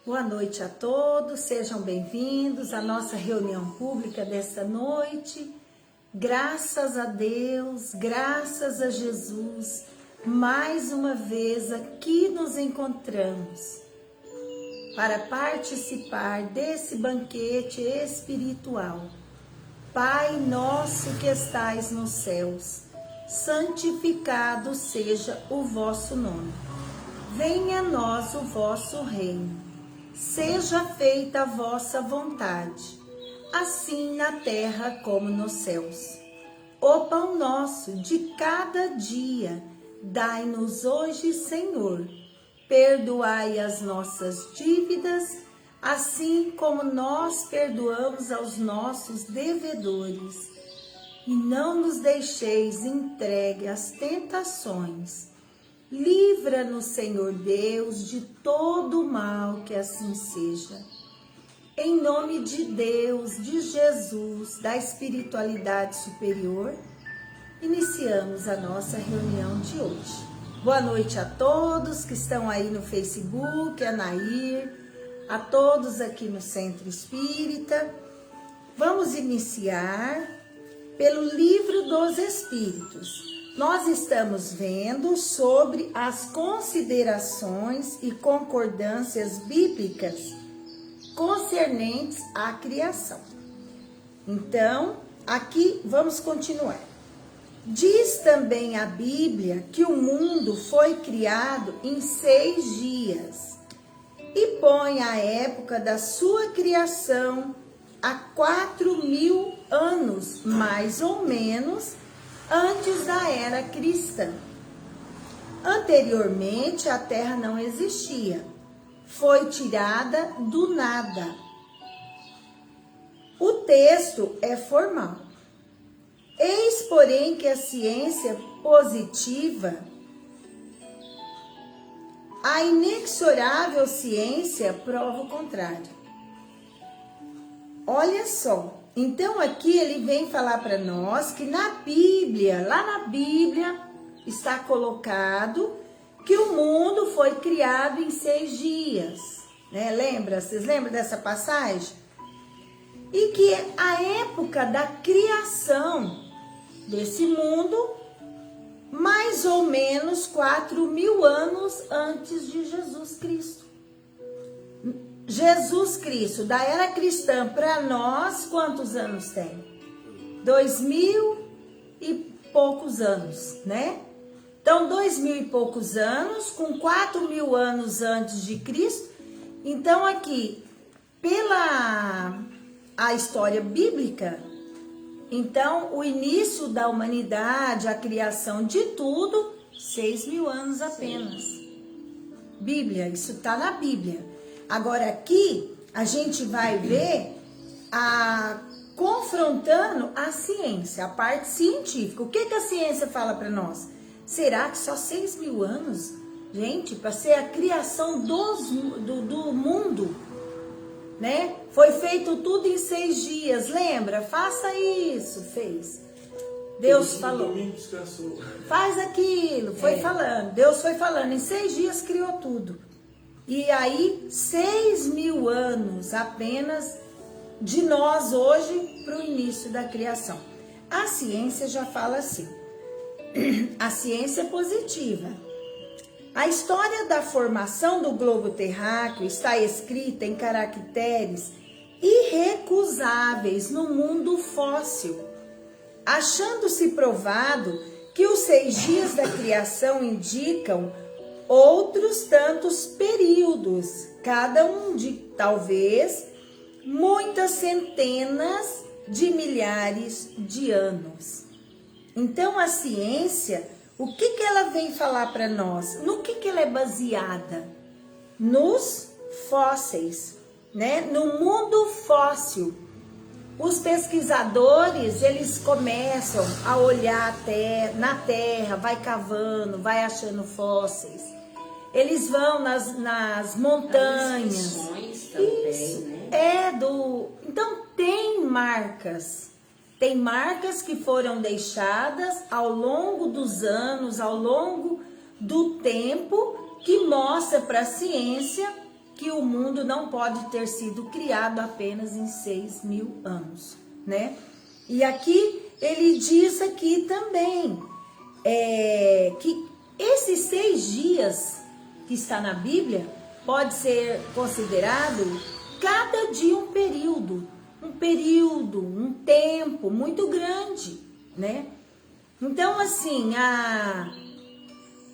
Boa noite a todos, sejam bem-vindos à nossa reunião pública desta noite. Graças a Deus, graças a Jesus, mais uma vez aqui nos encontramos para participar desse banquete espiritual. Pai nosso que estais nos céus, santificado seja o vosso nome. Venha a nós o vosso reino. Seja feita a vossa vontade, assim na terra como nos céus. O pão nosso de cada dia, dai-nos hoje, Senhor. Perdoai as nossas dívidas, assim como nós perdoamos aos nossos devedores. E não nos deixeis entregue às tentações. Livra-nos, Senhor Deus, de todo o mal, que assim seja. Em nome de Deus, de Jesus, da espiritualidade superior, iniciamos a nossa reunião de hoje. Boa noite a todos que estão aí no Facebook, a Nair, a todos aqui no Centro Espírita. Vamos iniciar pelo Livro dos Espíritos. Nós estamos vendo sobre as considerações e concordâncias bíblicas concernentes à criação. Então, aqui vamos continuar. Diz também a Bíblia que o mundo foi criado em 6 dias e põe a época da sua criação a 4.000 anos, mais ou menos, antes da era cristã. Anteriormente, a Terra não existia. Foi tirada do nada. O texto é formal. Eis, porém, que a ciência positiva, a inexorável ciência, prova o contrário. Olha só. Então aqui ele vem falar para nós que na Bíblia, lá na Bíblia, está colocado que o mundo foi criado em 6 dias, né? Vocês lembram dessa passagem? E que a época da criação desse mundo, mais ou menos 4.000 anos antes de Jesus Cristo. Jesus Cristo, da era cristã para nós, quantos anos tem? 2.000 e poucos anos, né? Então, 2.000 e poucos anos, com 4.000 anos antes de Cristo. Então, aqui, pela a história bíblica, então, o início da humanidade, a criação de tudo, 6.000 anos apenas. Bíblia, isso está na Bíblia. Agora aqui a gente vai ver confrontando a ciência, a parte científica. O que a ciência fala para nós? Será que só 6.000 anos, gente, para ser a criação do mundo, né? Foi feito tudo em 6 dias, lembra? Faça isso, fez. Deus falou. Faz aquilo, foi falando. Deus foi falando, em 6 dias criou tudo. E aí, 6.000 anos apenas de nós hoje para o início da criação. A ciência já fala assim, a ciência é positiva. A história da formação do globo terráqueo está escrita em caracteres irrecusáveis no mundo fóssil, achando-se provado que os 6 dias da criação indicam outros tantos períodos, cada um de talvez muitas centenas de milhares de anos. Então a ciência, o que ela vem falar para nós? No que ela é baseada? Nos fósseis, né? No mundo fóssil. Os pesquisadores, eles começam a olhar na terra, vai cavando, vai achando fósseis. Eles vão nas montanhas. Também, isso, né? Então tem marcas. Tem marcas que foram deixadas ao longo dos anos, ao longo do tempo, que mostra para a ciência que o mundo não pode ter sido criado apenas em 6.000 anos, né? E aqui ele diz aqui também que esses 6 dias que está na Bíblia pode ser considerado cada dia um período, um tempo muito grande, né? Então, assim,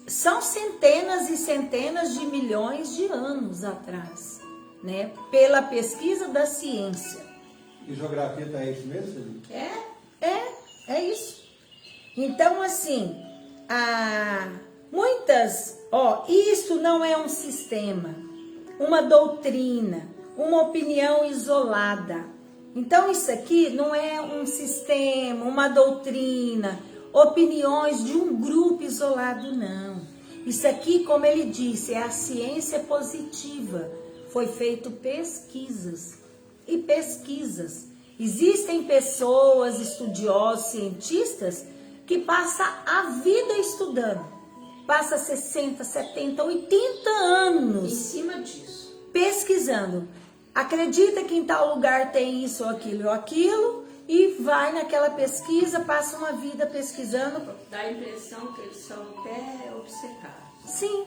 são centenas e centenas de milhões de anos atrás, né? Pela pesquisa da ciência. E geografia tá isso mesmo, Felipe? É isso. Então, assim, isso não é um sistema, uma doutrina, uma opinião isolada. Então, isso aqui não é um sistema, uma doutrina, opiniões de um grupo isolado, não. Isso aqui, como ele disse, é a ciência positiva. Foi feito pesquisas e pesquisas. Existem pessoas, estudiosos, cientistas, que passam a vida estudando. Passa 60, 70, 80 anos em cima disso, pesquisando. Acredita que em tal lugar tem isso ou aquilo, e vai naquela pesquisa, passa uma vida pesquisando. dá a impressão que eles são até obcecados. Sim,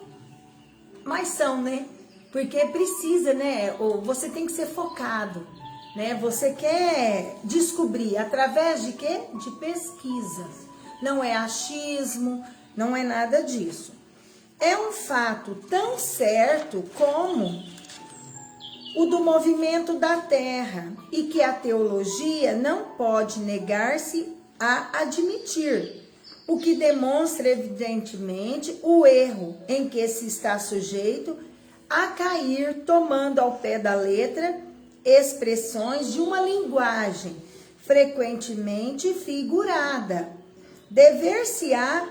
mas são, né? Porque precisa, né? Ou você tem que ser focado, né? Você quer descobrir através de quê? De pesquisa. Não é achismo, não é nada disso. É um fato tão certo como o do movimento da Terra, e que a teologia não pode negar-se a admitir, o que demonstra evidentemente o erro em que se está sujeito a cair, tomando ao pé da letra expressões de uma linguagem frequentemente figurada. Dever-se-á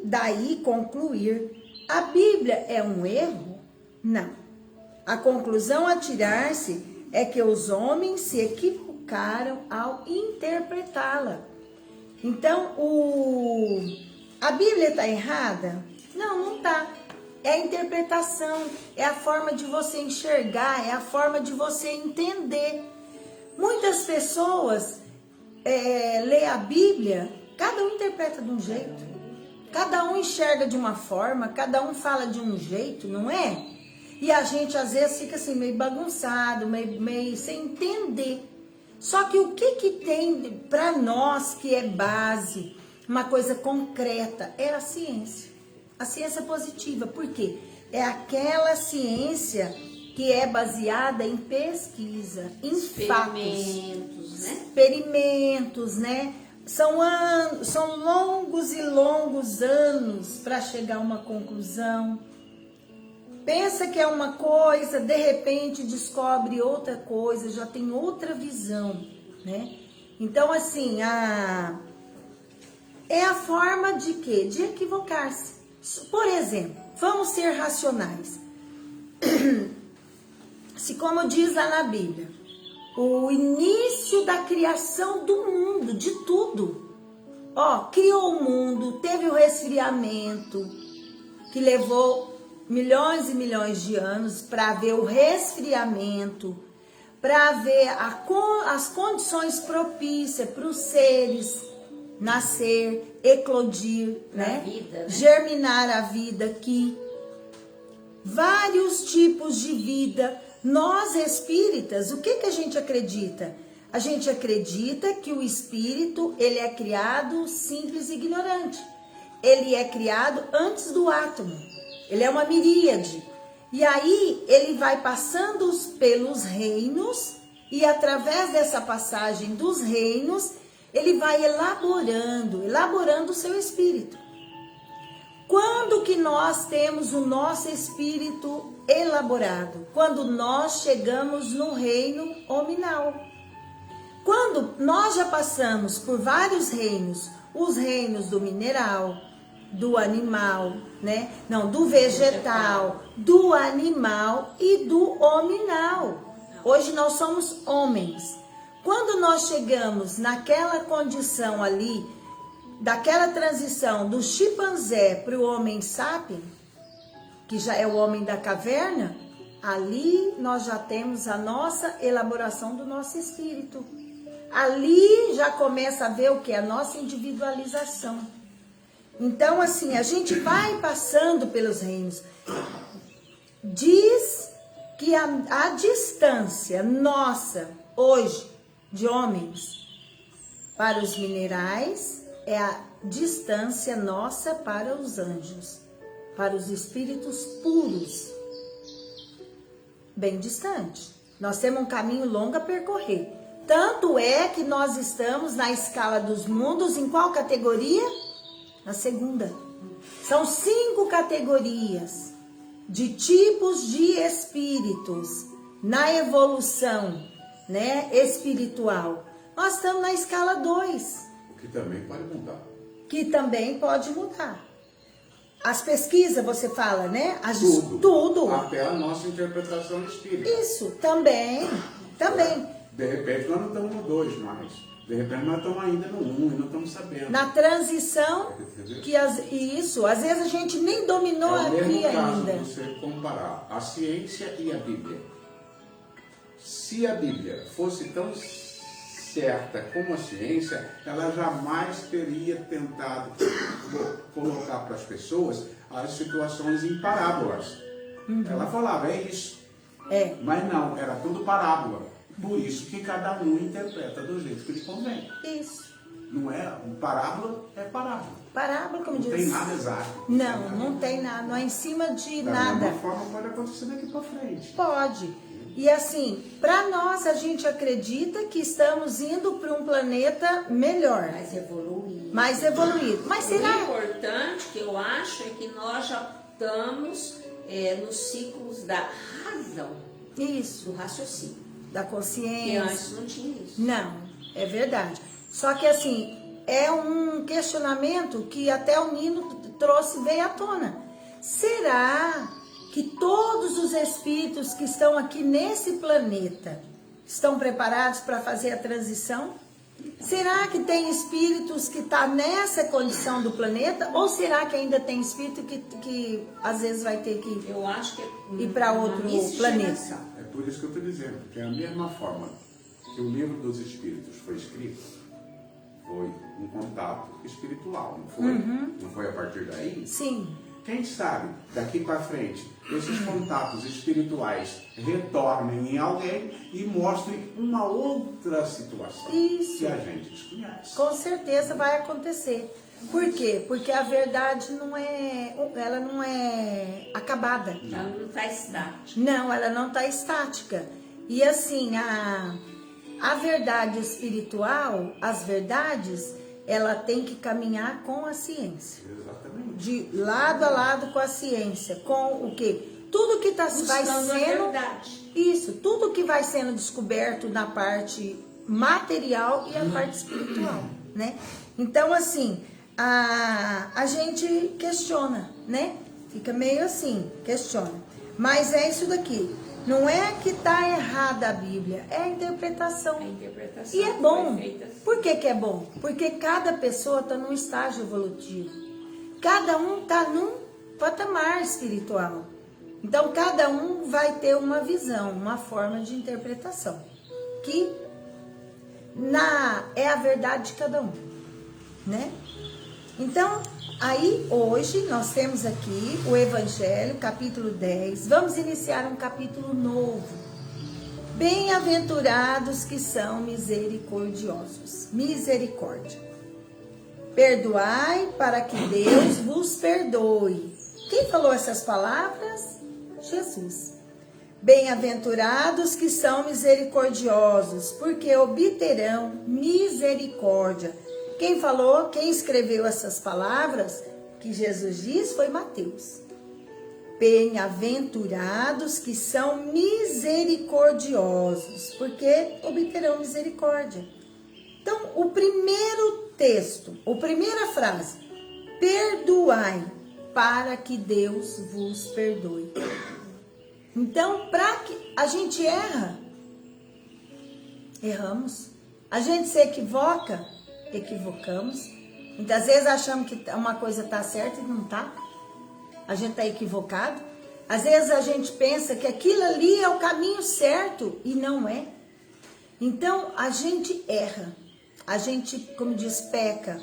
daí concluir: a Bíblia é um erro? Não. A conclusão a tirar-se é que os homens se equivocaram ao interpretá-la. Então, a Bíblia está errada? Não, não está. É a interpretação, é a forma de você enxergar, é a forma de você entender. Muitas pessoas lê a Bíblia, cada um interpreta de um jeito, cada um enxerga de uma forma, cada um fala de um jeito, não é? E a gente às vezes fica assim meio bagunçado, meio sem entender. Só que o que tem para nós que é base, uma coisa concreta, é a ciência. A ciência positiva, por quê? É aquela ciência que é baseada em pesquisa, em fatos, experimentos, né? São longos e longos anos para chegar a uma conclusão. Pensa que é uma coisa, de repente descobre outra coisa, já tem outra visão, né? Então, assim, é a forma de quê? De equivocar-se. Por exemplo, vamos ser racionais. Se, como diz lá na Bíblia, o início da criação do mundo, de tudo, criou o mundo, teve o resfriamento, que levou milhões e milhões de anos para ver o resfriamento, para ver as condições propícias para os seres nascer, eclodir, né? Vida, né? Germinar a vida aqui. Vários tipos de vida. Nós espíritas, o que a gente acredita? A gente acredita que o espírito, ele é criado simples e ignorante. Ele é criado antes do átomo. Ele é uma miríade. E aí ele vai passando pelos reinos, e através dessa passagem dos reinos, ele vai elaborando o seu espírito. Quando que nós temos o nosso espírito elaborado? Quando nós chegamos no reino hominal. Quando nós já passamos por vários reinos, os reinos do mineral, do animal, né? Não, do vegetal, do animal e do hominal. Hoje nós somos homens. Quando nós chegamos naquela condição ali, daquela transição do chimpanzé para o homem sapiens, que já é o homem da caverna, ali nós já temos a nossa elaboração do nosso espírito. Ali já começa a ver o que? A nossa individualização. Então, assim, a gente vai passando pelos reinos. Diz que a distância nossa, hoje, de homens para os minerais, é a distância nossa para os anjos, para os espíritos puros. Bem distante. Nós temos um caminho longo a percorrer. Tanto é que nós estamos na escala dos mundos, em qual categoria? Na segunda. São 5 categorias de tipos de espíritos na evolução, né, espiritual. Nós estamos na escala 2. O que também pode mudar. Que também pode mudar. As pesquisas, você fala, né? Tudo. Até a nossa interpretação espírita. Isso, também. De repente nós não estamos no 2 mais. De repente nós estamos ainda no 1 e não estamos sabendo. Na transição, que isso, às vezes a gente nem dominou aqui ainda. É o mesmo caso de você comparar a ciência e a Bíblia. Se a Bíblia fosse tão certa como a ciência, ela jamais teria tentado colocar para as pessoas as situações em parábolas. Ela falava, é isso. Mas não, era tudo parábola. Por isso que cada um interpreta do jeito que lhe convém. Isso. Não é? Parábola é parábola. Parábola, como diz. Não tem nada exato. Não tem nada. Não é em cima de nada. Da mesma forma pode acontecer daqui para frente. Pode. E assim, para nós, a gente acredita que estamos indo para um planeta melhor. Mais evoluído. Mas será? O importante que eu acho é que nós já estamos nos ciclos da razão. Isso. Do raciocínio. Da Porque consciência. antes não tinha isso. Não, é verdade. Só que assim, é um questionamento que até o Nino veio à tona. Será que todos os espíritos que estão aqui nesse planeta estão preparados para fazer a transição? Será que tem espíritos que estão nessa condição do planeta? Ou será que ainda tem espírito que às vezes vai ter que Eu acho que ir para outro planeta? É por isso que eu estou dizendo, que é a mesma forma que o livro dos Espíritos foi escrito, foi um contato espiritual, não foi? Não foi a partir daí? Sim. Quem sabe, daqui para frente, esses contatos espirituais retornem em alguém e mostrem uma outra situação que a gente desconhece. Com certeza vai acontecer. Por quê? Porque a verdade ela não é acabada. ela não está estática. Não, ela não está estática. E assim, a verdade espiritual, as verdades, ela tem que caminhar com a ciência. Exatamente. De lado a lado com a ciência. Com o quê? Tudo que vai Buscando a sendo... verdade. Isso, tudo que vai sendo descoberto na parte material e a parte espiritual, né? Então, assim, a gente questiona, né? Fica meio assim, questiona. Mas é isso daqui. Não é que está errada a Bíblia, é a interpretação. A interpretação E é bom. foi feita assim. Por que é bom? Porque cada pessoa está num estágio evolutivo. Cada um está num patamar espiritual. Então, cada um vai ter uma visão, uma forma de interpretação. Que é a verdade de cada um, né? Então, aí hoje nós temos aqui o Evangelho, capítulo 10. Vamos iniciar um capítulo novo. Bem-aventurados que são misericordiosos. Misericórdia. Perdoai para que Deus vos perdoe. Quem falou essas palavras? Jesus. Bem-aventurados que são misericordiosos, porque obterão misericórdia. Quem falou, quem escreveu essas palavras que Jesus diz foi Mateus. Bem-aventurados que são misericordiosos, porque obterão misericórdia. Então, o primeiro texto, a primeira frase, perdoai para que Deus vos perdoe. Então, para que a gente erramos. A gente se equivocamos. Muitas vezes achamos que uma coisa está certa e não está. A gente está equivocado. Às vezes a gente pensa que aquilo ali é o caminho certo e não é. Então a gente erra, a gente, como diz, peca.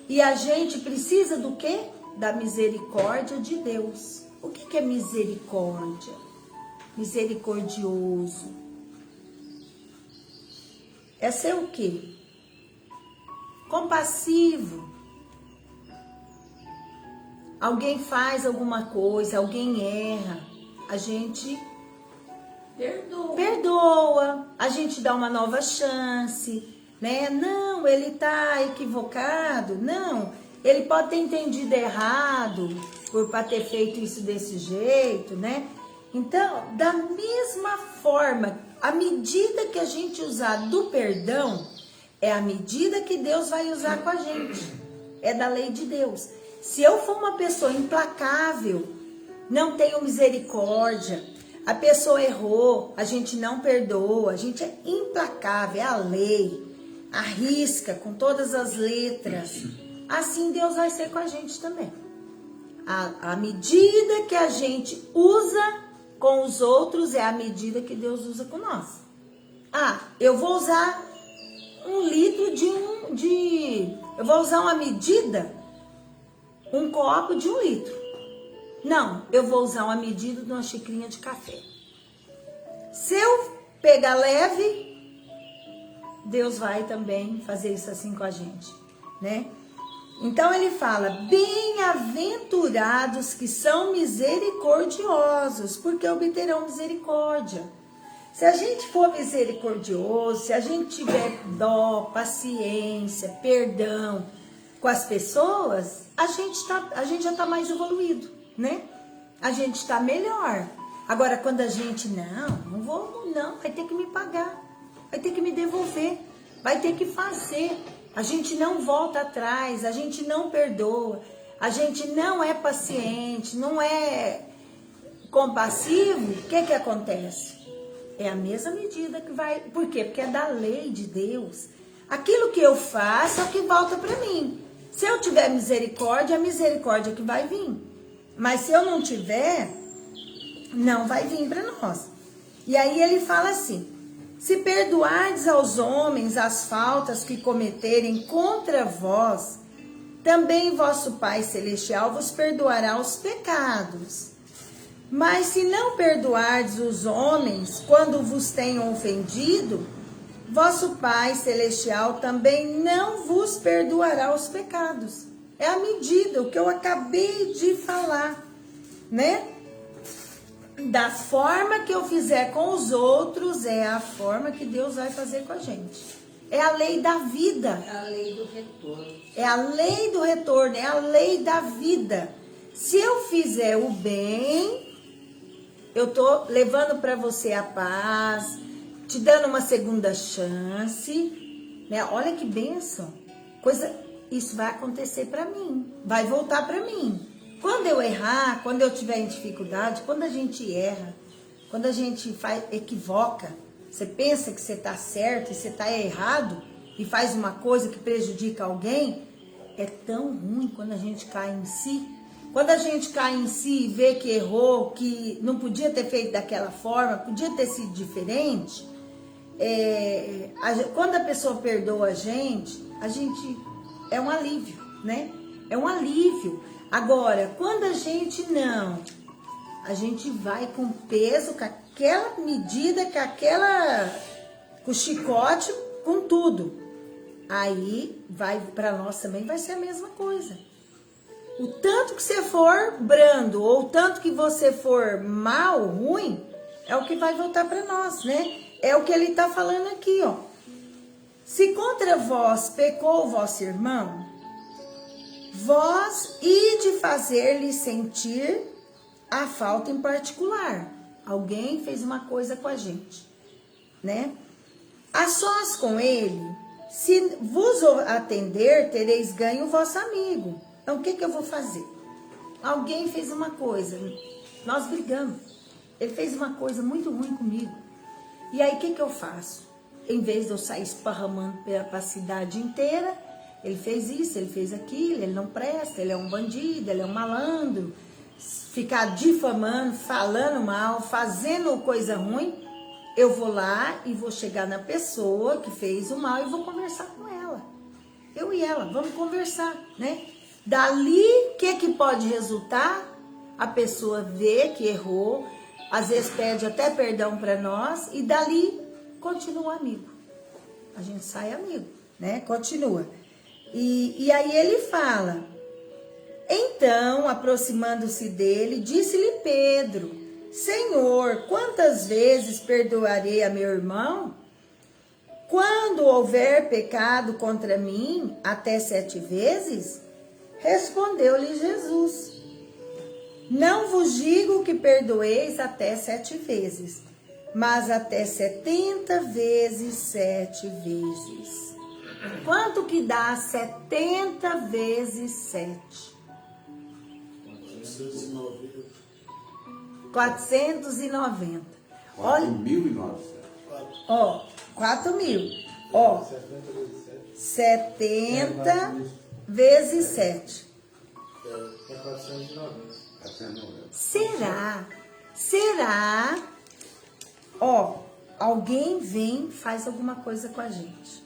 E a gente precisa do quê? Da misericórdia de Deus. O que é misericórdia? Misericordioso. É ser o quê? Compassivo. Alguém faz alguma coisa, alguém erra, a gente perdoa, a gente dá uma nova chance, né? Não, ele tá equivocado, não, ele pode ter entendido errado para ter feito isso desse jeito, né? Então, da mesma forma, a medida que a gente usar do perdão é a medida que Deus vai usar com a gente, é da lei de Deus. Se eu for uma pessoa implacável, não tenho misericórdia, a pessoa errou, a gente não perdoa, a gente é implacável, é a lei, arrisca com todas as letras, assim Deus vai ser com a gente também. A medida que a gente usa com os outros é a medida que Deus usa com nós. Ah, eu vou usar 1 litro eu vou usar uma medida, um copo de 1 litro. Não, eu vou usar uma medida de uma xicrinha de café. Se eu pegar leve, Deus vai também fazer isso assim com a gente, né? Então ele fala, bem-aventurados que são misericordiosos, porque obterão misericórdia. Se a gente for misericordioso, se a gente tiver dó, paciência, perdão com as pessoas, a gente já está mais evoluído, né? A gente está melhor. Agora, quando a gente, não, vai ter que me pagar, vai ter que me devolver, vai ter que fazer. A gente não volta atrás, a gente não perdoa, a gente não é paciente, não é compassivo, o que acontece? É a mesma medida que vai... Por quê? Porque é da lei de Deus. Aquilo que eu faço é o que volta para mim. Se eu tiver misericórdia, é a misericórdia que vai vir. Mas se eu não tiver, não vai vir para nós. E aí ele fala assim, se perdoardes aos homens as faltas que cometerem contra vós, também vosso Pai Celestial vos perdoará os pecados. Mas se não perdoardes os homens quando vos tenham ofendido, vosso Pai Celestial também não vos perdoará os pecados. É a medida, o que eu acabei de falar, né? Da forma que eu fizer com os outros, é a forma que Deus vai fazer com a gente. É a lei da vida. É a lei do retorno. É a lei do retorno, é a lei da vida. Se eu fizer o bem, eu tô levando para você a paz, te dando uma segunda chance, né? Olha que bênção. Isso vai acontecer para mim, vai voltar para mim. Quando eu errar, quando eu tiver em dificuldade, quando a gente erra, quando a gente equivoca, você pensa que você está certo e você está errado e faz uma coisa que prejudica alguém, é tão ruim quando a gente cai em si. Quando a gente cai em si e vê que errou, que não podia ter feito daquela forma, podia ter sido diferente, quando a pessoa perdoa a gente é um alívio, né? É um alívio. Agora, quando a gente não, a gente vai com peso, com aquela medida, com o chicote, com tudo. Aí, para nós também vai ser a mesma coisa. O tanto que você for brando, ou o tanto que você for mal, ruim, é o que vai voltar para nós, né? É o que ele está falando aqui, ó. Se contra vós pecou o vosso irmão, vós ide fazer-lhe sentir a falta em particular. Alguém fez uma coisa com a gente, né? A sós com ele, se vos atender, tereis ganho o vosso amigo. Então, o que eu vou fazer? Alguém fez uma coisa, nós brigamos. Ele fez uma coisa muito ruim comigo. E aí, o que eu faço? Em vez de eu sair esparramando para a cidade inteira, ele fez isso, ele fez aquilo, ele não presta, ele é um bandido, ele é um malandro. ficar difamando, falando mal, fazendo coisa ruim, eu vou lá e vou chegar na pessoa que fez o mal e vou conversar com ela. Eu e ela, vamos conversar, né? Dali, o que pode resultar? A pessoa vê que errou, às vezes pede até perdão para nós e dali continua amigo. A gente sai amigo, né? Continua. E aí ele fala: então, aproximando-se dele, disse-lhe Pedro: Senhor, quantas vezes perdoarei a meu irmão? Quando houver pecado contra mim, até 7 vezes? Respondeu-lhe Jesus: não vos digo que perdoeis até 7 vezes, mas até 70 vezes 7 vezes. Quanto que dá 70 vezes 7? 490. Olha, 4.900. ó, 4.000. Ó, 70 vezes 7. É 490. Será? Ó, alguém vem e faz alguma coisa com a gente.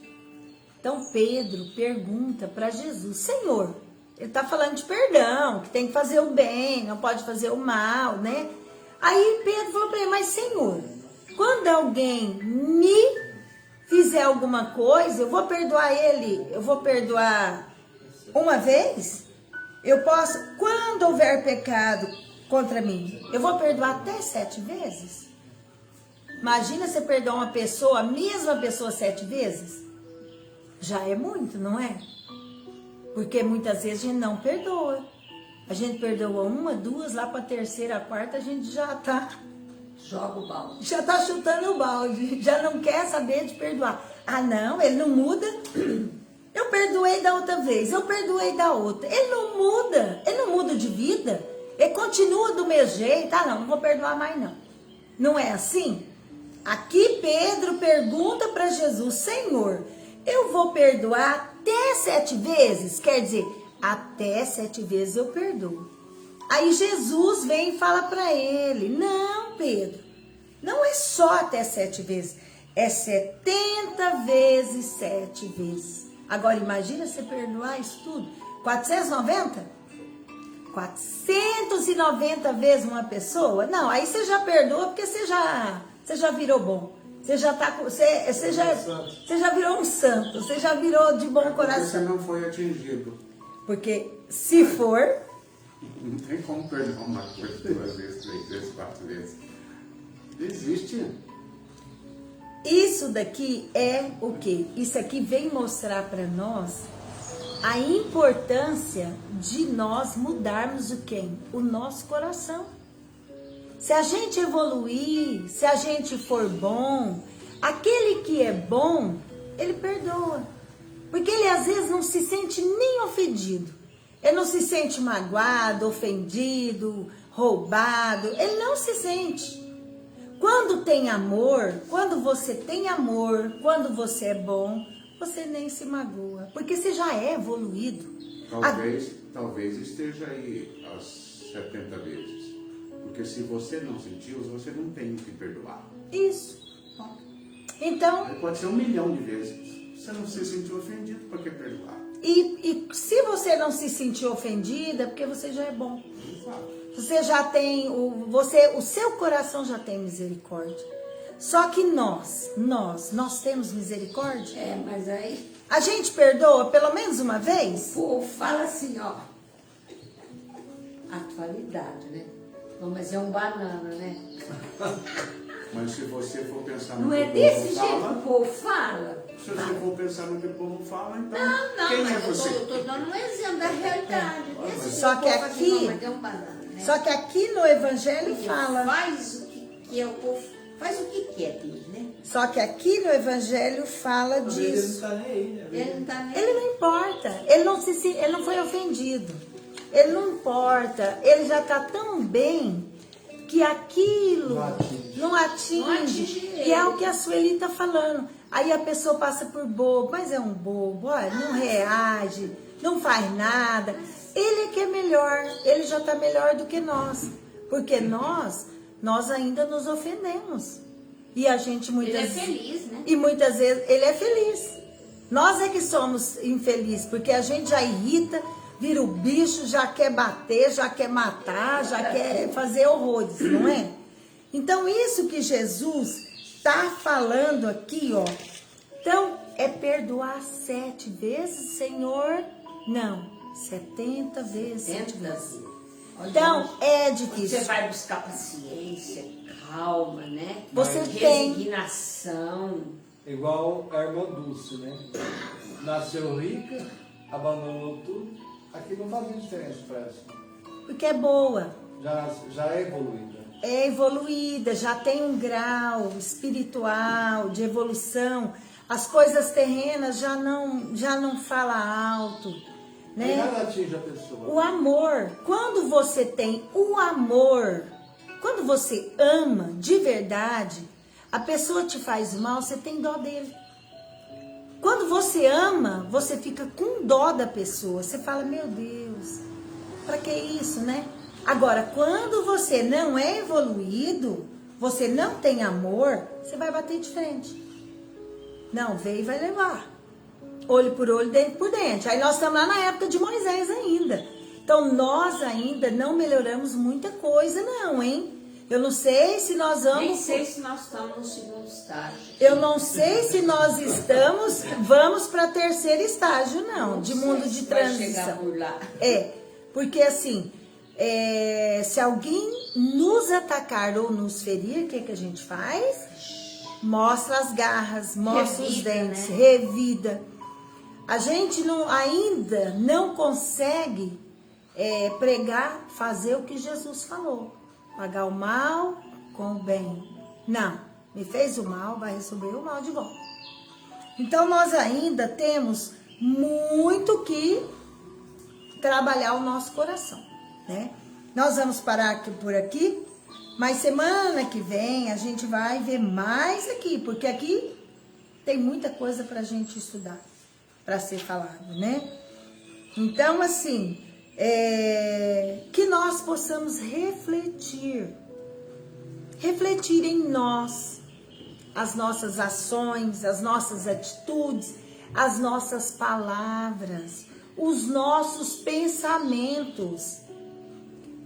Então Pedro pergunta para Jesus: Senhor, ele tá falando de perdão, que tem que fazer o bem, não pode fazer o mal, né? Aí Pedro falou para ele: mas Senhor, quando alguém me fizer alguma coisa, eu vou perdoar ele, eu vou perdoar uma vez? Eu posso, quando houver pecado contra mim, eu vou perdoar até 7 vezes? Imagina você perdoar uma pessoa, a mesma pessoa 7 vezes? Já é muito, não é? Porque muitas vezes a gente não perdoa. A gente perdoa uma, duas, lá para a terceira, a quarta, a gente já tá... Joga o balde. Já tá chutando o balde, já não quer saber de perdoar. Ah, não, ele não muda. Eu perdoei da outra vez, eu perdoei da outra. Ele não muda de vida. Ele continua do meu jeito. Ah, não vou perdoar mais não. Não é assim? Aqui Pedro pergunta para Jesus: Senhor, eu vou perdoar até 7 vezes? Quer dizer, até 7 vezes eu perdoo. Aí Jesus vem e fala para ele: não, Pedro, não é só até 7 vezes, é 70 vezes 7 vezes. Agora imagina você perdoar isso tudo, 490? 490 vezes uma pessoa? Não, aí você já perdoa porque você já virou bom. Você já tá, você já virou um santo, você já virou de bom coração. Você não foi atingido. Porque se for... Não tem como perdoar uma coisa 2 vezes, 3 vezes, 4 vezes. Existe. Isso daqui é o quê? Isso aqui vem mostrar para nós a importância de nós mudarmos o quem? O nosso coração. Se a gente evoluir, se a gente for bom, aquele que é bom, ele perdoa. Porque ele às vezes não se sente nem ofendido. Ele não se sente magoado, ofendido, roubado. Ele não se sente. Quando tem amor, quando você tem amor, quando você é bom, você nem se magoa. Porque você já é evoluído. Talvez esteja aí as 70 vezes. Porque se você não sentiu, você não tem o que perdoar. Isso. Então... Pode ser 1 milhão de vezes. Você não se sentiu ofendido, por que perdoar? E se você não se sentir ofendida, é porque você já é bom. Exato. Você já tem, o seu coração já tem misericórdia. Só que nós temos misericórdia? É, mas aí A gente perdoa pelo menos uma vez? o povo fala assim, ó. Atualidade, né? Não, mas é um banana, né? Mas se você for pensar no Não que é o desse povo jeito que o fala, povo fala. se você for pensar no que o povo fala, então Não, quem é mas você? eu tô dando um exemplo da realidade. Desse Só jeito, que o povo fala aqui- assim, não, mas é um banana, né? Só que aqui no Evangelho Porque fala. faz o que quer, o povo faz o que quer dele, né? Só que aqui no Evangelho fala Às vezes ele disso. não tá nem aí, né? Ele não tá nem... Ele não importa, ele não foi ofendido, ele não importa, ele já está tão bem que aquilo não atinge. E é o que a Sueli está falando. Aí a pessoa passa por bobo, mas é um bobo, olha, não reage, não faz nada. Ele é que é melhor, ele já está melhor do que nós. Porque nós ainda nos ofendemos. E a gente muitas Ele é feliz, né? E muitas vezes ele é feliz. Nós é que somos infelizes, porque a gente já irrita, vira o bicho, já quer bater, já quer matar, já quer fazer horrores, não é? Então isso que Jesus está falando aqui, ó. Então é perdoar 7 vezes, Senhor? Não, 70 vezes. 70 vezes. Olha, Então é você difícil. vai buscar paciência, calma, né? Você tem. Resignação. Igual a irmã Dulce, né? Nasceu rica, abandonou tudo. Aqui não fazia diferença para ela. Porque é boa. Já é evoluída. É evoluída, já tem um grau espiritual de evolução. As coisas terrenas já não fala alto, né? E nada atinge a pessoa. O amor, quando você tem o amor, quando você ama de verdade, a pessoa te faz mal, você tem dó dele. Quando você ama, você fica com dó da pessoa. Você fala, meu Deus, pra que isso, né? Agora, quando você não é evoluído, você não tem amor, você vai bater de frente. Não, veio e vai levar. Olho por olho, dente por dente. Aí nós estamos lá na época de Moisés ainda. Então, nós ainda não melhoramos muita coisa, não, hein? Eu não sei se nós vamos... Nem sei se nós estamos no segundo estágio. Eu não sei se nós vamos para terceiro estágio, não, de mundo de transição. Chegar por lá. É, porque assim, se alguém nos atacar ou nos ferir, o que a gente faz? Mostra as garras, mostra os Revida, dentes, né? revida. A gente ainda não consegue pregar, fazer o que Jesus falou. Pagar o mal com o bem. Não, me fez o mal, vai receber o mal de volta. Então nós ainda temos muito que trabalhar o nosso coração, né? Nós vamos parar por aqui, mas semana que vem a gente vai ver mais aqui, porque aqui tem muita coisa pra gente estudar, pra ser falado, né? Então, assim, que nós possamos refletir em nós, as nossas ações, as nossas atitudes, as nossas palavras, os nossos pensamentos.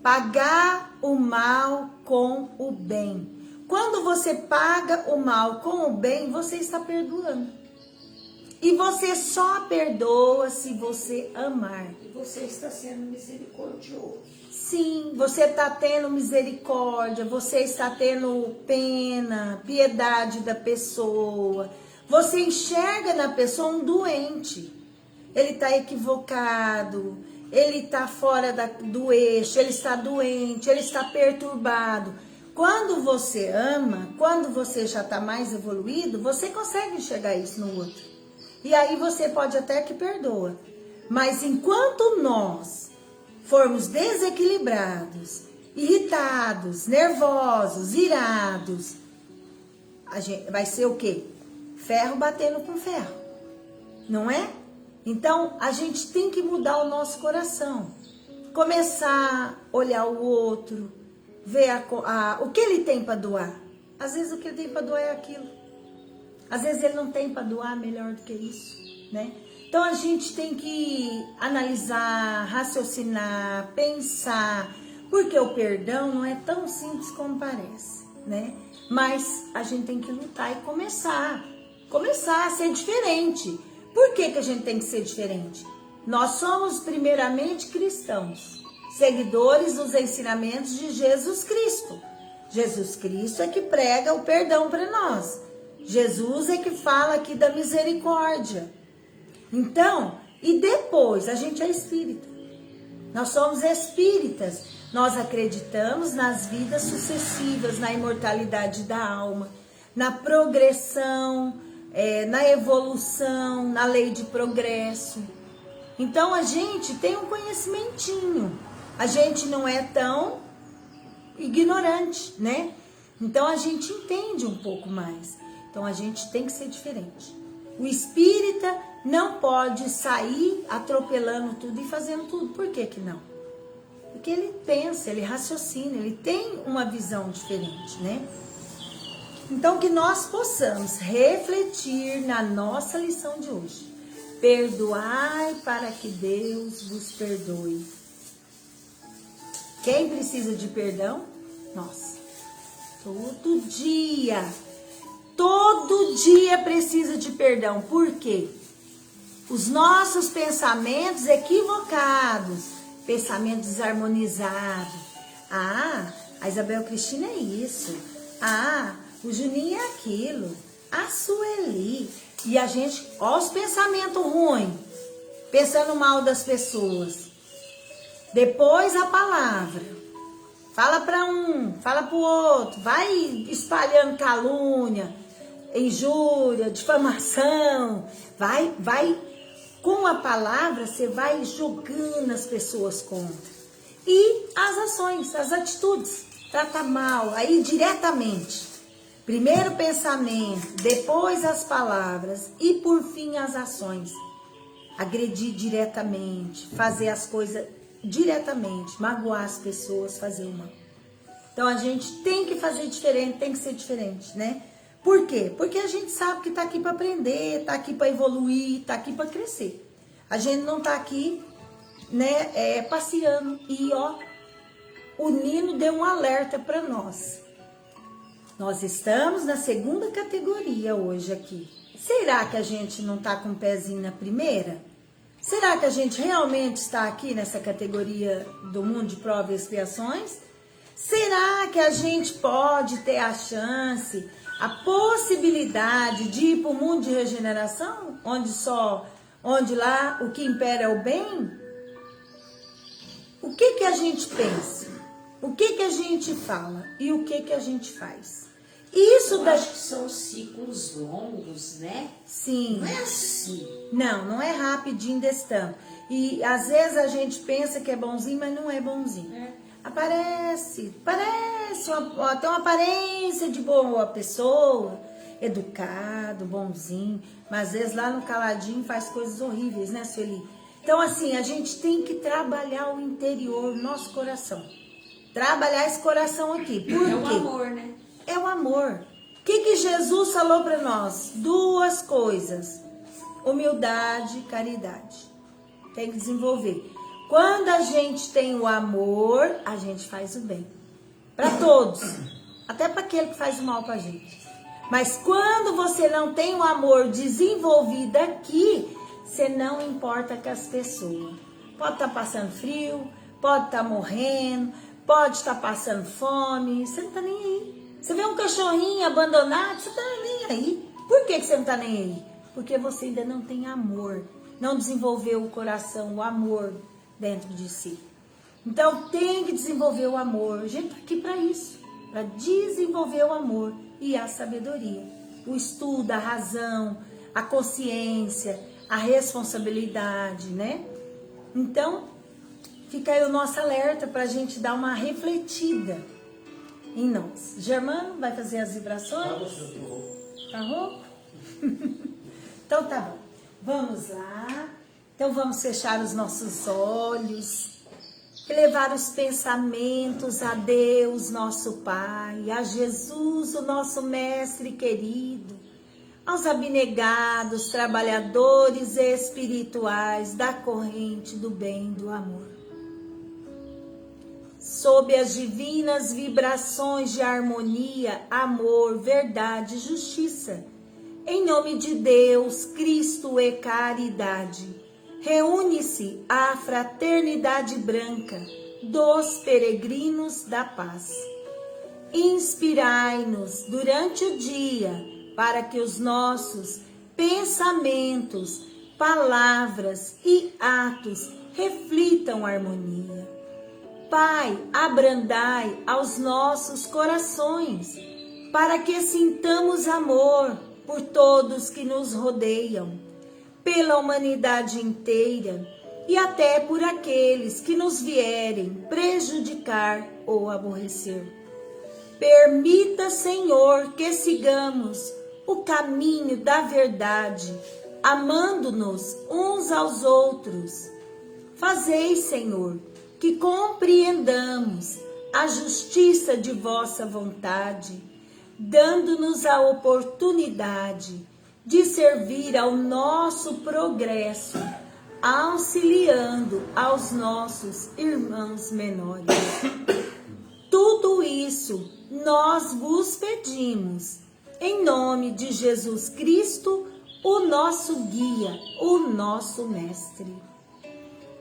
Pagar o mal com o bem. Quando você paga o mal com o bem, você está perdoando. E você só perdoa se você amar. E você está sendo misericordioso. Sim, você está tendo misericórdia, você está tendo pena, piedade da pessoa. Você enxerga na pessoa um doente. Ele está equivocado, ele está fora do eixo, ele está doente, ele está perturbado. Quando você ama, quando você já está mais evoluído, você consegue enxergar isso no outro. E aí você pode até que perdoa. Mas enquanto nós formos desequilibrados, irritados, nervosos, irados, a gente vai ser o quê? Ferro batendo com ferro, não é? Então a gente tem que mudar o nosso coração, começar a olhar o outro, ver o que ele tem para doar. Às vezes o que ele tem para doar é aquilo. Às vezes ele não tem para doar melhor do que isso, né? Então a gente tem que analisar, raciocinar, pensar, porque o perdão não é tão simples como parece, né? Mas a gente tem que lutar e começar a ser diferente. Por que a gente tem que ser diferente? Nós somos primeiramente cristãos, seguidores dos ensinamentos de Jesus Cristo. Jesus Cristo é que prega o perdão para nós. Jesus é que fala aqui da misericórdia. Então, e depois, a gente é espírita. Nós somos espíritas. Nós acreditamos nas vidas sucessivas, na imortalidade da alma, na progressão, na evolução, na lei de progresso. Então, a gente tem um conhecimentinho. A gente não é tão ignorante, né? Então, a gente entende um pouco mais. Então, a gente tem que ser diferente. O espírita não pode sair atropelando tudo e fazendo tudo. Por que que não? Porque ele pensa, ele raciocina, ele tem uma visão diferente, né? Então, que nós possamos refletir na nossa lição de hoje. Perdoai para que Deus vos perdoe. Quem precisa de perdão? Nós. Todo dia precisa de perdão. Por quê? Os nossos pensamentos equivocados, pensamento desarmonizado. Ah, a Isabel Cristina é isso. Ah, o Juninho é aquilo. A Sueli. E a gente, ó os pensamentos ruins, pensando mal das pessoas. Depois a palavra. Fala para um, fala para o outro, vai espalhando calúnia, injúria, difamação, vai, com a palavra você vai jogando as pessoas contra. E as ações, as atitudes, trata mal, aí diretamente. Primeiro o pensamento, depois as palavras e por fim as ações. Agredir diretamente, fazer as coisas diretamente, magoar as pessoas, fazer o mal. Então a gente tem que fazer diferente, tem que ser diferente, né? Por quê? Porque a gente sabe que tá aqui para aprender, tá aqui para evoluir, tá aqui para crescer. A gente não tá aqui, né, passeando. E ó, o Nino deu um alerta para nós. Nós estamos na segunda categoria hoje aqui. Será que a gente não tá com o pezinho na primeira? Será que a gente realmente está aqui nessa categoria do mundo de provas e expiações? Será que a gente pode ter a chance, a possibilidade de ir para o mundo de regeneração? Onde lá o que impera é o bem? O que a gente pensa? O que a gente fala? E o que a gente faz? Eu acho que são ciclos longos, né? Sim. Não é assim. Não é rapidinho desse tanto. E às vezes a gente pensa que é bonzinho, mas não é bonzinho. Parece tem uma aparência de boa pessoa, educado, bonzinho, mas às vezes lá no caladinho faz coisas horríveis, né, Sueli? Então assim, a gente tem que trabalhar o interior, nosso coração. Trabalhar esse coração aqui. Por quê? É o amor, né? É o amor. O que Jesus falou para nós? 2 coisas. Humildade e caridade. Tem que desenvolver. Quando a gente tem o amor, a gente faz o bem. Para todos. Até para aquele que faz o mal para a gente. Mas quando você não tem o amor desenvolvido aqui, você não importa com as pessoas. Pode estar passando frio, pode estar morrendo, pode estar passando fome, você não está nem aí. Você vê um cachorrinho abandonado, você tá nem aí. Por que você não tá nem aí? Porque você ainda não tem amor. Não desenvolveu o coração, o amor dentro de si. Então tem que desenvolver o amor. A gente tá aqui para isso. Para desenvolver o amor e a sabedoria. O estudo, a razão, a consciência, a responsabilidade, né? Então, fica aí o nosso alerta para a gente dar uma refletida em nós. Germano vai fazer as vibrações? Tá rouco? Então tá bom. Vamos lá. Então vamos fechar os nossos olhos. Elevar os pensamentos a Deus, nosso Pai, a Jesus, o nosso Mestre querido, aos abnegados, trabalhadores espirituais da corrente do bem e do amor. Sob as divinas vibrações de harmonia, amor, verdade e justiça, em nome de Deus, Cristo e caridade, reúne-se a fraternidade branca dos peregrinos da paz. Inspirai-nos durante o dia para que os nossos pensamentos, palavras e atos reflitam harmonia. Pai, abrandai aos nossos corações, para que sintamos amor por todos que nos rodeiam, pela humanidade inteira e até por aqueles que nos vierem prejudicar ou aborrecer. Permita, Senhor, que sigamos o caminho da verdade, amando-nos uns aos outros. Fazei, Senhor, que compreendamos a justiça de vossa vontade, dando-nos a oportunidade de servir ao nosso progresso, auxiliando aos nossos irmãos menores. Tudo isso nós vos pedimos, em nome de Jesus Cristo, o nosso guia, o nosso mestre.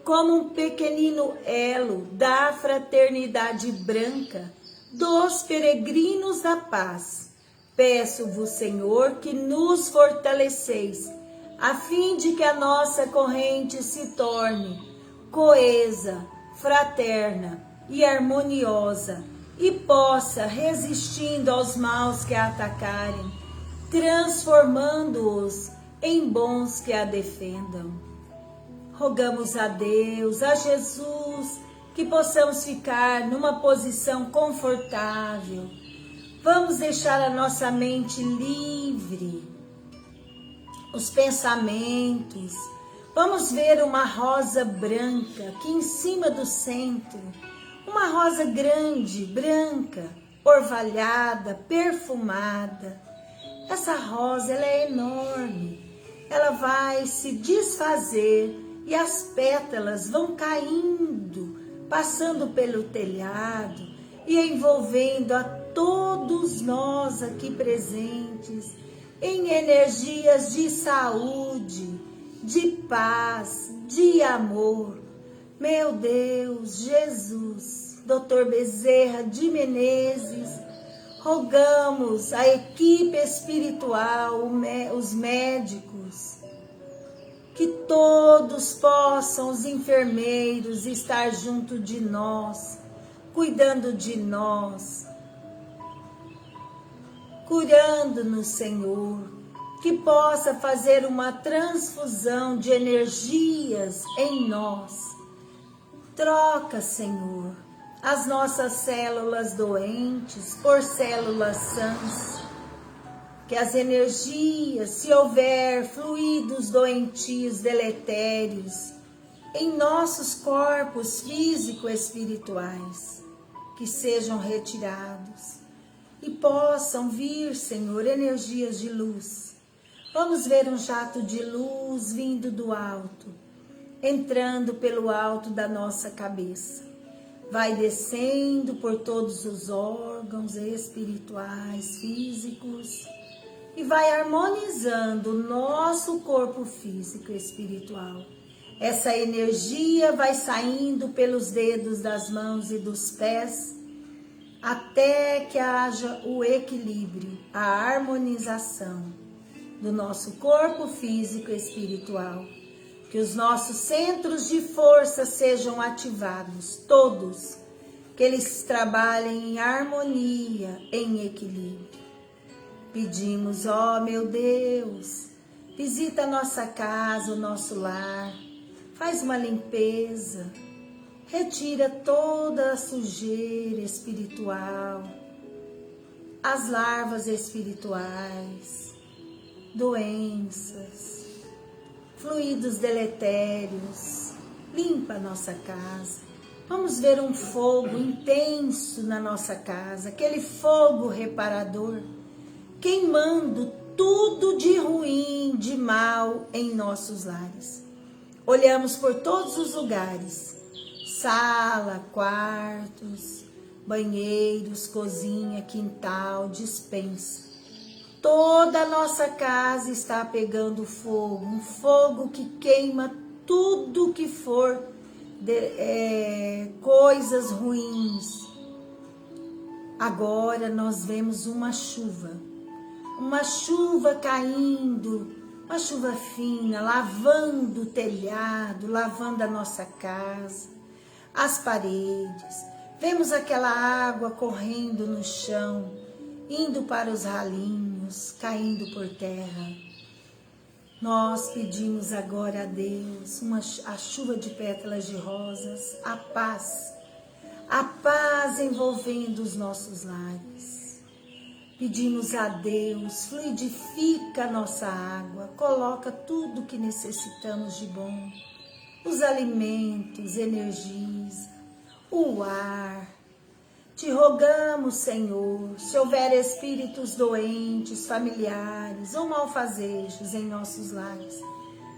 Como um pequenino elo da fraternidade branca dos peregrinos da paz, peço-vos, Senhor, que nos fortaleceis, a fim de que a nossa corrente se torne coesa, fraterna e harmoniosa, e possa, resistindo aos maus que a atacarem, transformando-os em bons que a defendam. Rogamos a Deus, a Jesus, que possamos ficar numa posição confortável. Vamos deixar a nossa mente livre, os pensamentos. Vamos ver uma rosa branca aqui em cima do centro. Uma rosa grande, branca, orvalhada, perfumada. Essa rosa, ela é enorme. Ela vai se desfazer e as pétalas vão caindo, passando pelo telhado e envolvendo a todos nós aqui presentes em energias de saúde, de paz, de amor. Meu Deus, Jesus, Dr. Bezerra de Menezes, rogamos a equipe espiritual, os médicos, que todos possam, os enfermeiros, estar junto de nós, cuidando de nós, curando-nos, Senhor, que possa fazer uma transfusão de energias em nós. Troca, Senhor, as nossas células doentes por células sãs, que as energias, se houver fluidos doentios, deletérios, em nossos corpos físico-espirituais, que sejam retirados e possam vir, Senhor, energias de luz. Vamos ver um jato de luz vindo do alto, entrando pelo alto da nossa cabeça. Vai descendo por todos os órgãos espirituais, físicos, e vai harmonizando o nosso corpo físico e espiritual. Essa energia vai saindo pelos dedos das mãos e dos pés, até que haja o equilíbrio, a harmonização do nosso corpo físico e espiritual. Que os nossos centros de força sejam ativados, todos, que eles trabalhem em harmonia, em equilíbrio. Pedimos, ó meu Deus, visita a nossa casa, o nosso lar, faz uma limpeza, retira toda a sujeira espiritual, as larvas espirituais, doenças, fluidos deletérios, limpa a nossa casa. Vamos ver um fogo intenso na nossa casa, aquele fogo reparador, queimando tudo de ruim, de mal em nossos lares. Olhamos por todos os lugares, sala, quartos, banheiros, cozinha, quintal, despensa. Toda a nossa casa está pegando fogo, um fogo que queima tudo que for coisas ruins. Agora nós vemos uma chuva caindo, uma chuva fina, lavando o telhado, lavando a nossa casa, as paredes. Vemos aquela água correndo no chão, indo para os ralinhos, caindo por terra. Nós pedimos agora a Deus a chuva de pétalas de rosas, a paz envolvendo os nossos lares. Pedimos a Deus, fluidifica a nossa água, coloca tudo que necessitamos de bom, os alimentos, energias, o ar. Te rogamos, Senhor, se houver espíritos doentes, familiares ou malfazejos em nossos lares,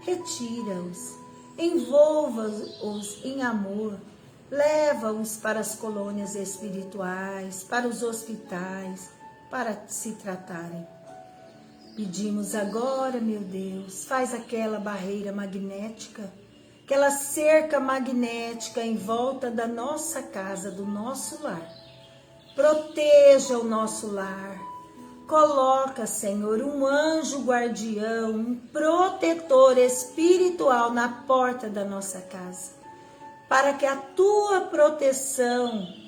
retira-os, envolva-os em amor, leva-os para as colônias espirituais, para os hospitais, para se tratarem. Pedimos agora, meu Deus, faz aquela barreira magnética, aquela cerca magnética em volta da nossa casa, do nosso lar. Proteja o nosso lar. Coloca, Senhor, um anjo guardião, um protetor espiritual na porta da nossa casa, para que a tua proteção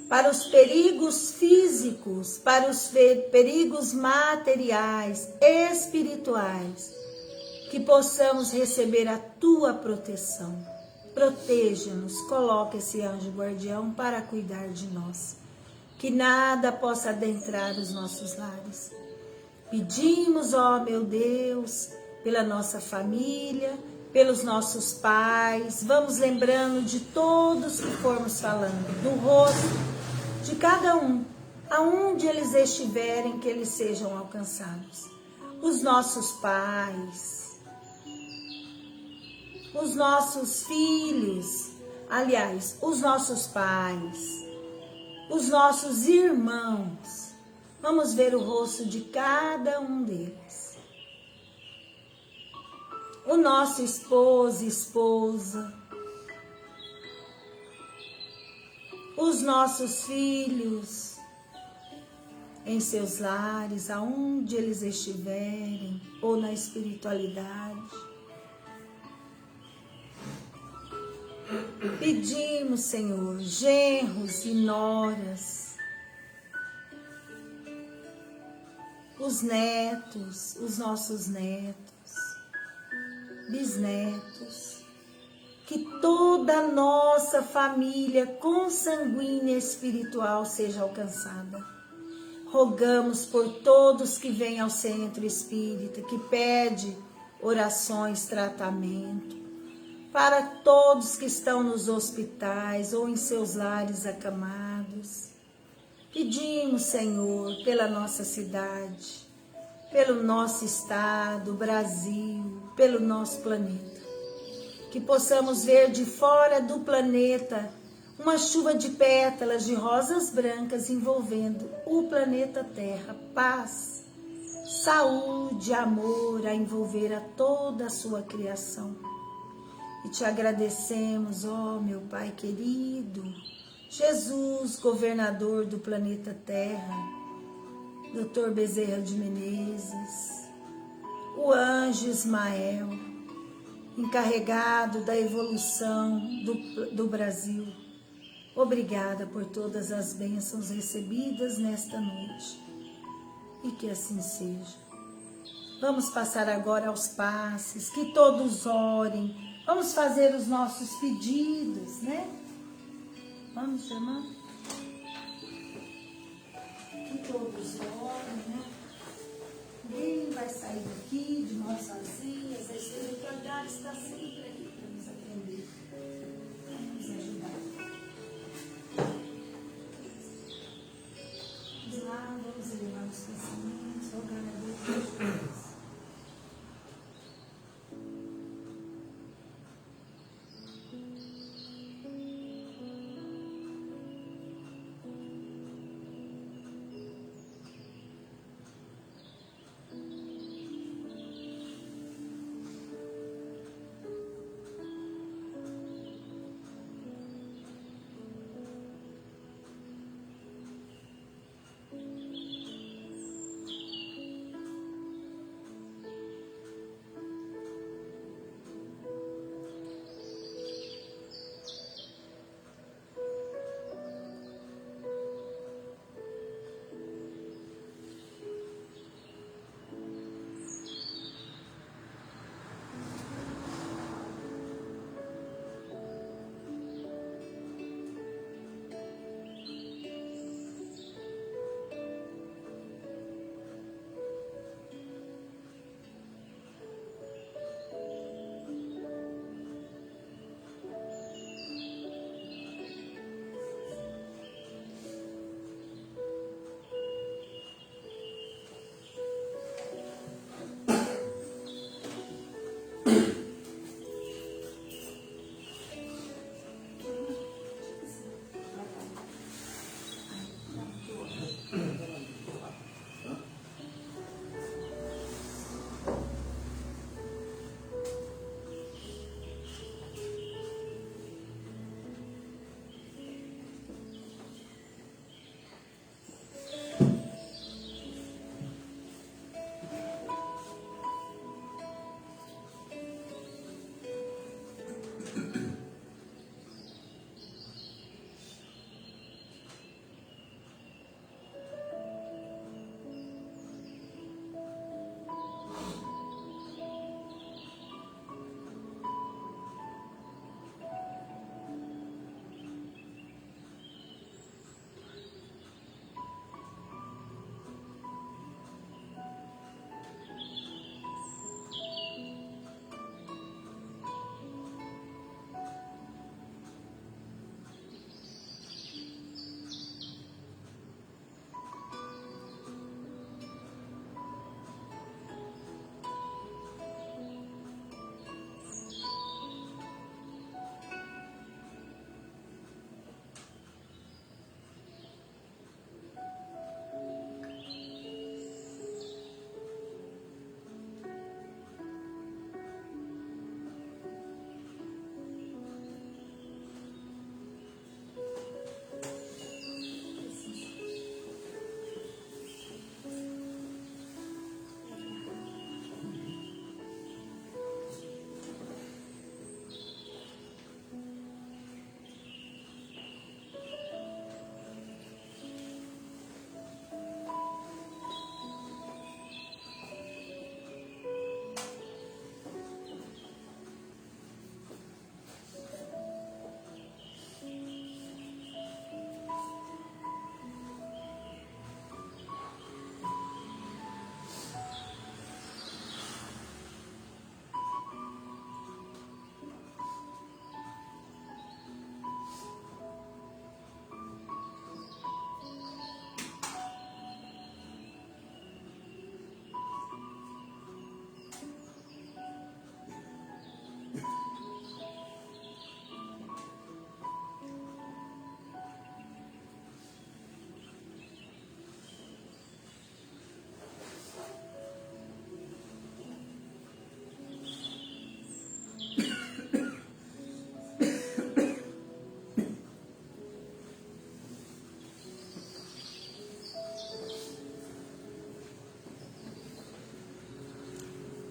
para os perigos físicos, para os perigos materiais, espirituais, que possamos receber a tua proteção. Proteja-nos, coloca esse anjo guardião para cuidar de nós, que nada possa adentrar os nossos lares. Pedimos, ó meu Deus, pela nossa família, pelos nossos pais, vamos lembrando de todos que formos falando, do rosto de cada um, aonde eles estiverem, que eles sejam alcançados. Os nossos pais, os nossos filhos, aliás, os nossos pais, os nossos irmãos. Vamos ver o rosto de cada um deles. O nosso esposo e esposa, os nossos filhos em seus lares, aonde eles estiverem, ou na espiritualidade. Pedimos, Senhor, genros e noras, os netos, os nossos netos, bisnetos, que toda a nossa família consanguínea espiritual seja alcançada. Rogamos por todos que vêm ao centro espírita, que pede orações, tratamento, para todos que estão nos hospitais ou em seus lares acamados. Pedimos, Senhor, pela nossa cidade, pelo nosso estado, Brasil, pelo nosso planeta, que possamos ver de fora do planeta uma chuva de pétalas de rosas brancas envolvendo o planeta Terra, paz, saúde, amor a envolver a toda a sua criação. E te agradecemos, ó meu Pai querido, Jesus, governador do planeta Terra, Dr. Bezerra de Menezes, o anjo Ismael, encarregado da evolução do Brasil. Obrigada por todas as bênçãos recebidas nesta noite, e que assim seja. Vamos passar agora aos passes, que todos orem, vamos fazer os nossos pedidos, né? Vamos chamar? Que todos orem, né? Ninguém vai sair daqui de mãos vazias, a espiritualidade está sempre aqui para nos atender, para nos ajudar. Vamos lá, vamos elevar os pensamentos, rogar a Deus por nós.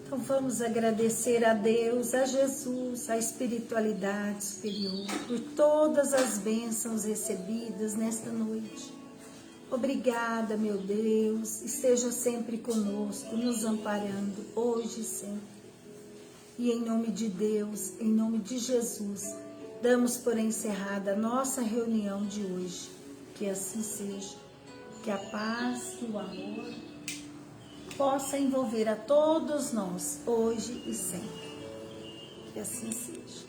Então vamos agradecer a Deus, a Jesus, a espiritualidade superior, por todas as bênçãos recebidas nesta noite. Obrigada, meu Deus, esteja sempre conosco, nos amparando, hoje e sempre. E em nome de Deus, em nome de Jesus, damos por encerrada a nossa reunião de hoje. Que assim seja, que a paz e o amor possa envolver a todos nós, hoje e sempre. Que assim seja.